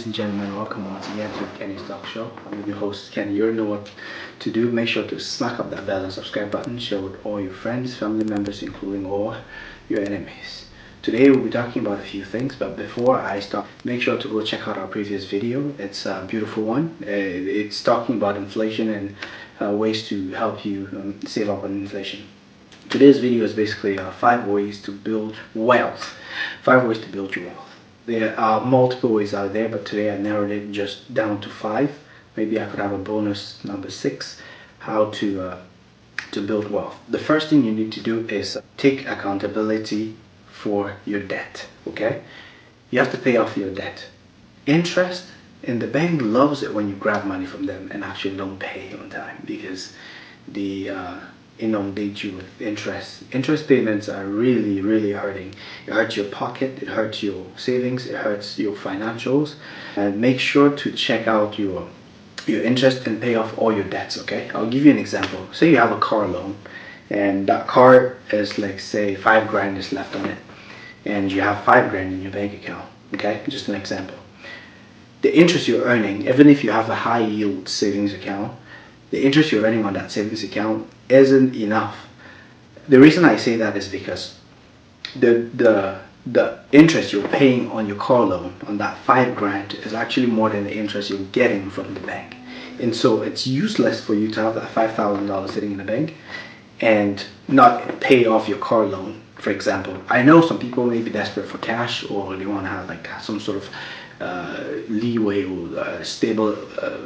and gentlemen, welcome once again to Kenne's Talk Show. I'm your host, Kenne. You already know what to do. Make sure to smack up that bell and subscribe button. Share with all your friends, family members, including all your enemies. Today we'll be talking about a few things, but before I start, make sure to go check out our previous video. It's a beautiful one. It's talking about inflation and ways to help you save up on inflation. Today's video is basically 5 ways to build wealth. 5 ways to build your wealth. There are multiple ways out there, but today I narrowed it just down to 5. Maybe I could have a bonus number 6, how to build wealth. The first thing you need to do is take accountability for your debt. Okay, you have to pay off your debt. Interest in the bank loves it when you grab money from them and actually don't pay on time, because they inundate you with interest. Interest payments are really hurting. It hurts your pocket, it hurts your savings, it hurts your financials. And make sure to check out your interest and pay off all your debts. Okay, I'll give you an example. Say you have a car loan and that car is, like, say 5 grand is left on it, and you have 5 grand in your bank account. Okay, just an example. The interest you're earning, even if you have a high yield savings account, the interest you're earning on that savings account isn't enough. The reason I say that is because the interest you're paying on your car loan on that 5 grand is actually more than the interest you're getting from the bank. And so it's useless for you to have that $5,000 sitting in the bank and not pay off your car loan. For example, I know some people may be desperate for cash, or they want to have like some sort of leeway or stable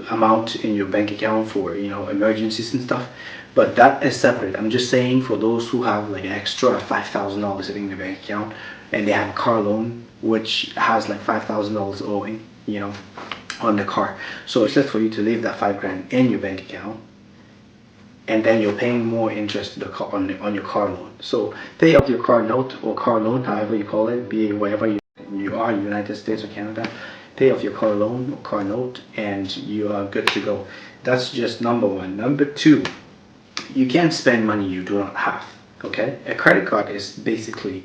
amount in your bank account for, emergencies and stuff, but that is separate. I'm just saying, for those who have like an extra $5,000 sitting in their bank account and they have a car loan which has like $5,000 owing, on the car, so it's just for you to leave that 5 grand in your bank account, and then you're paying more interest to the car on your car loan. So pay off your car note or car loan, however you call it, be it wherever you are, United States or Canada. Pay off your car loan or car note and you are good to go. That's just number 1. Number 2, you can't spend money you do not have. Okay, a credit card is basically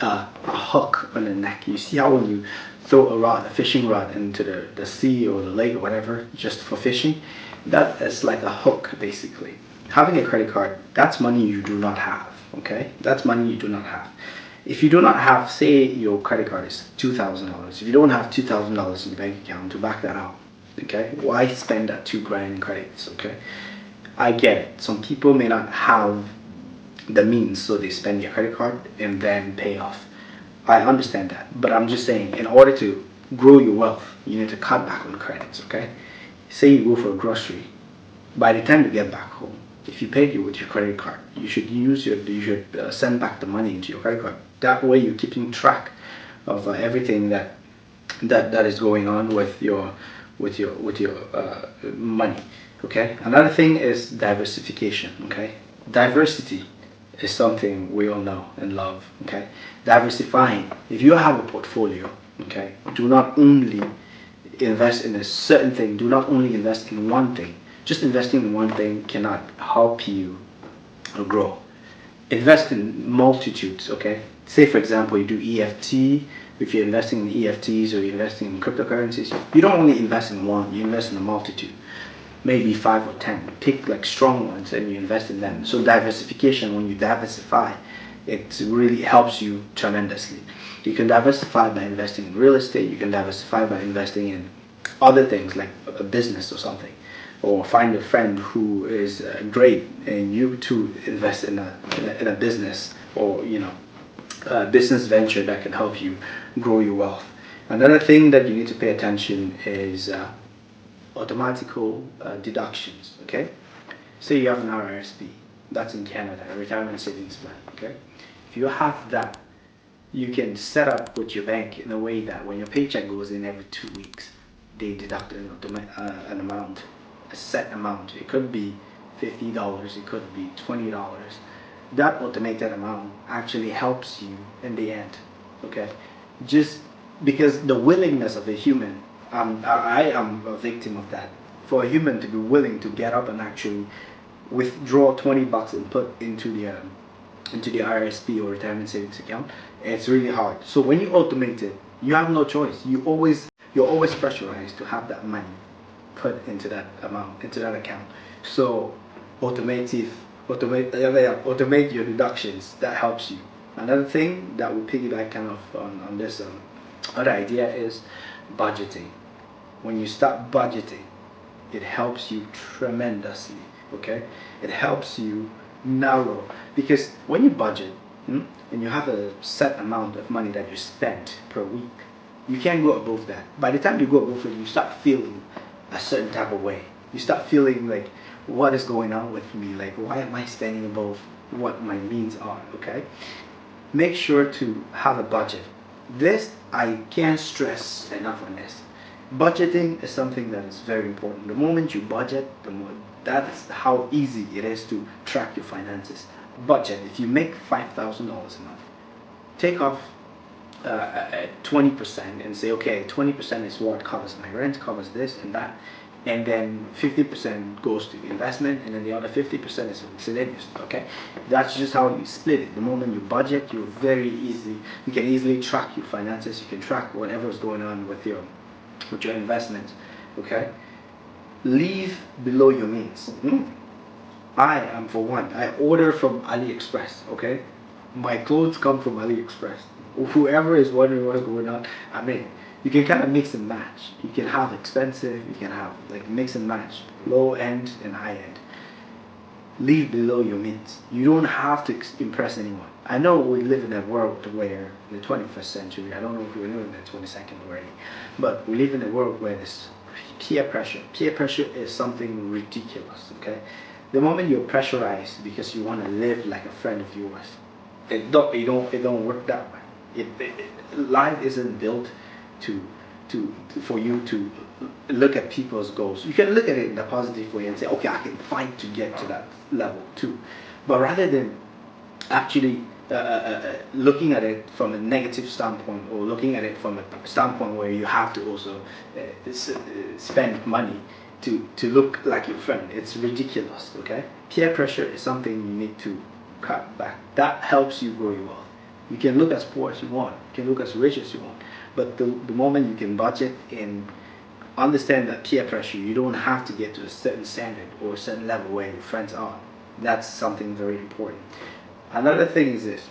a hook on the neck. You see how when you throw a fishing rod into the sea or the lake or whatever just for fishing, that is like a hook basically. Having a credit card, that's money you do not have. Okay, that's money you do not have. If you do not have, say your credit card is $2,000, if you don't have $2,000 in your bank account to back that out, okay, why spend that 2 grand in credits? Okay, I get it. Some people may not have the means, so they spend your credit card and then pay off. I understand that, but I'm just saying, in order to grow your wealth, you need to cut back on credits. Okay, say you go for a grocery, by the time you get back home, if you paid it with your credit card, you should send back the money into your credit card. That way you're keeping track of everything that is going on with your money. Okay, another thing is diversification. Okay, diversity is something we all know and love. Okay, diversifying. If you have a portfolio, okay, do not only invest in a certain thing, do not only invest in one thing. Just investing in one thing cannot help you grow. Invest in multitudes. Okay, say for example you do EFT. If you're investing in EFTs or you're investing in cryptocurrencies, you don't only invest in one, you invest in a multitude, maybe 5 or 10. Pick like strong ones and you invest in them. So diversification, when you diversify, it really helps you tremendously. You can diversify by investing in real estate. You can diversify by investing in other things like a business or something, or find a friend who is great and you too invest in a business, or a business venture that can help you grow your wealth. Another thing that you need to pay attention is automatical deductions. Okay, say you have an RRSP, that's in Canada, a retirement savings plan. Okay, if you have that, you can set up with your bank in a way that when your paycheck goes in every 2 weeks, they deduct an amount, a set amount. It could be $50, it could be $20. That automated amount actually helps you in the end. Okay, just because the willingness of a human, I am a victim of that. For a human to be willing to get up and actually withdraw $20 and put into the RSP or retirement savings account, it's really hard. So when you automate it, you have no choice. You always you're always pressurized to have that money put into that amount, into that account. So automate your deductions. That helps you. Another thing that will piggyback kind of on this other idea is budgeting. When you start budgeting, it helps you tremendously. Okay, it helps you narrow, because when you budget, and you have a set amount of money that you spend per week, you can't go above that. By the time you go above it, you start feeling a certain type of way. You start feeling like, what is going on with me? Like, why am I spending above what my means are? Okay, make sure to have a budget. This, I can't stress enough on this. Budgeting is something that is very important. The moment you budget, that's how easy it is to track your finances. Budget. If you make $5,000 a month, take off 20% and say, okay, 20% is what covers my rent, covers this and that, and then 50% goes to investment, and then the other 50% is miscellaneous. Okay, that's just how you split it. The moment you budget, you can easily track your finances. You can track whatever is going on with your investments. Okay, live below your means. I am, for one, I order from AliExpress. Okay, my clothes come from AliExpress. Whoever is wondering what's going on, I mean, you can kind of mix and match. You can have expensive, you can have like mix and match, low end and high end. Live below your means. You don't have to impress anyone. I know we live in a world where, in the 21st century, I don't know if we live in the 22nd already, but we live in a world where there's peer pressure. Peer pressure is something ridiculous. Okay, the moment you're pressurized because you want to live like a friend of yours, it don't work that way. Life isn't built to for you to look at people's goals. You can look at it in a positive way and say, okay, I can fight to get to that level too. But rather than actually looking at it from a negative standpoint, or looking at it from a standpoint where you have to also spend money to look like your friend, it's ridiculous. Okay, peer pressure is something you need to cut back. That helps you grow your wealth. You can look as poor as you want, you can look as rich as you want, but the moment you can budget and understand that peer pressure, you don't have to get to a certain standard or a certain level where your friends are. That's something very important. Another thing is this: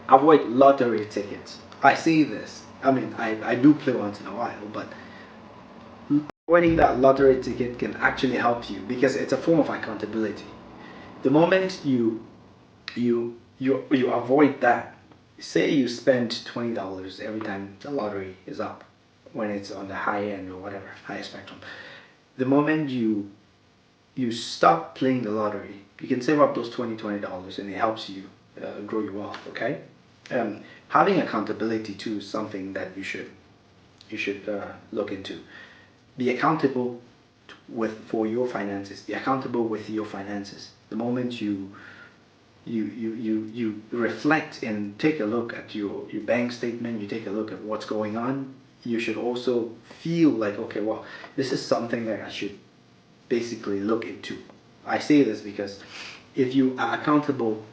avoid lottery tickets. I see this. I mean, I do play once in a while, but winning that lottery ticket can actually help you, because it's a form of accountability. The moment you avoid that, say you spend $20 every time the lottery is up, when it's on the high end or whatever, high spectrum. The moment you stop playing the lottery, you can save up those $20 and it helps you grow your wealth. Okay, having accountability too is something that you should look into. Be accountable for your finances. Be accountable with your finances. The moment you reflect and take a look at your bank statement, you take a look at what's going on, you should also feel like, okay, well, this is something that I should basically look into. I say this because if you are accountable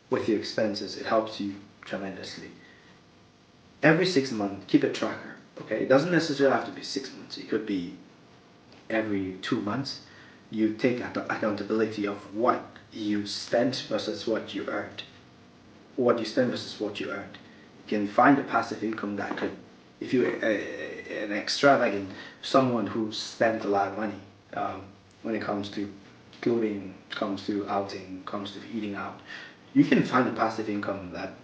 with your expenses, it helps you tremendously. Every 6 months, keep a tracker. Okay, it doesn't necessarily have to be 6 months. It could be every 2 months. You take accountability of what you spent versus what you earned. What you spend versus what you earned. You can find a passive income that could, if you're an extravagant, someone who spent a lot of money when it comes to clothing, comes to outing, comes to eating out, you can find a passive income that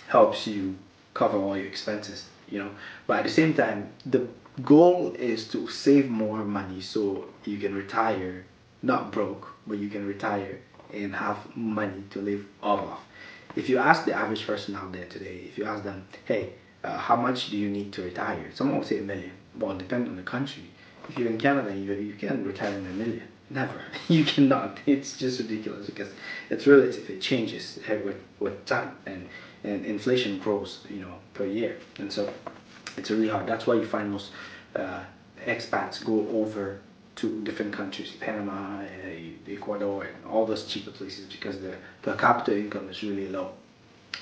helps you cover all your expenses, But at the same time, the goal is to save more money so you can retire not broke, but you can retire and have money to live off of. If you ask the average person out there today, if you ask them, hey, how much do you need to retire? Someone will say $1 million. Well, it depends on the country. If you're in Canada, you can't retire in $1 million. Never. You cannot. It's just ridiculous, because it's relative. It changes with time, and inflation grows, per year. And so it's really hard. That's why you find most expats go over to different countries, Panama, Ecuador, and all those cheaper places, because the per capita income is really low.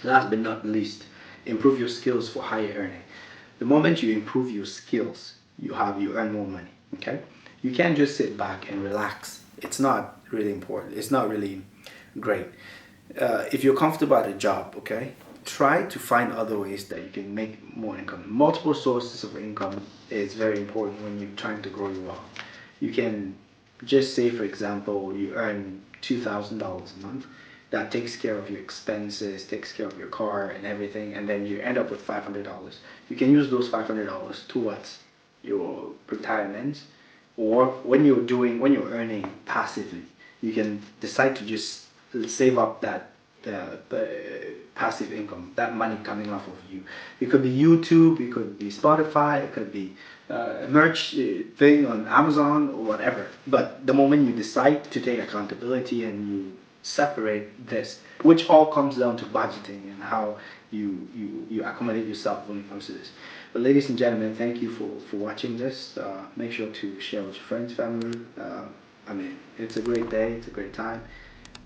Last but not least, improve your skills for higher earning. The moment you improve your skills, you earn more money. Okay, you can't just sit back and relax. It's not really important. It's not really great. If you're comfortable at a job, okay, try to find other ways that you can make more income. Multiple sources of income is very important when you're trying to grow your wealth. You can just say, for example, you earn $2,000 a month. That takes care of your expenses, takes care of your car and everything, and then you end up with $500. You can use those $500 towards your retirement, or when you're earning passively, you can decide to just save up that the passive income, that money coming off of you. It could be YouTube, it could be Spotify, it could be merch thing on Amazon or whatever. But the moment you decide to take accountability and you separate this, which all comes down to budgeting and how you accommodate yourself when it comes to this. But ladies and gentlemen, thank you for watching this. Make sure to share with your friends, family. I mean, it's a great day, it's a great time,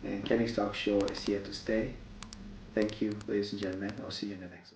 and Kenny's Talk Show is here to stay. Thank you, ladies and gentlemen. I'll see you in the next one.